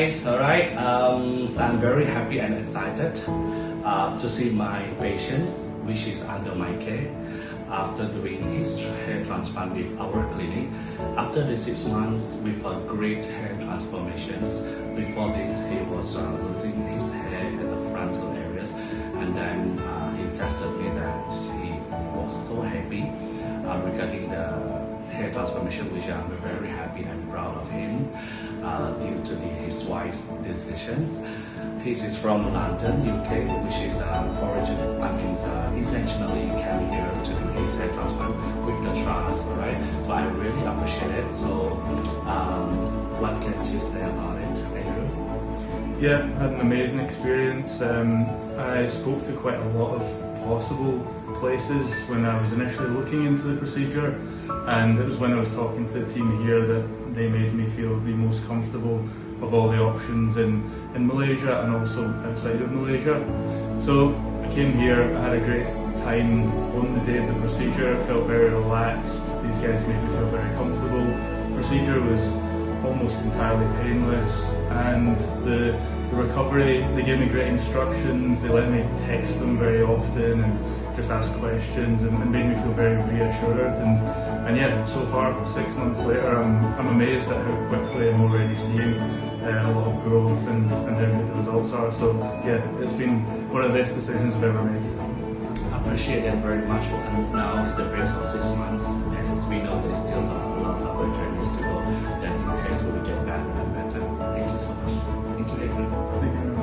guys, alright, so I'm very happy and excited to see my patients which is under my care after doing his hair transplant with our clinic. After the 6 months with a great hair transformations. Before this he was losing his hair in the frontal areas, and then he tested me that he was so happy regarding the hair transformation, which I'm very happy and proud of him due to his wife's decisions. He is from London, UK, which is intentionally came here to do his hair transplant with the trust, right? So I really appreciate it. So what can you say about it, Andrew? Yeah, had an amazing experience. I spoke to quite a lot of possible places when I was initially looking into the procedure, and it was when I was talking to the team here that they made me feel the most comfortable of all the options in Malaysia and also outside of Malaysia. So I came here, I had a great time on the day of the procedure. I felt very relaxed. These guys made me feel very comfortable. The procedure was almost entirely painless, and the recovery, they gave me great instructions. They let me text them very often and just ask questions, and made me feel very reassured. And yeah, so far 6 months later, I'm amazed at how quickly I'm already seeing a lot of growth and how good the results are. So yeah, it's been one of the best decisions I've ever made. I appreciate it very much, and now it's the best of 6 months. As we know, there's still lots of journeys to go. Then in case we will get better and better. Thank you so much. Thank you, everyone. Thank you.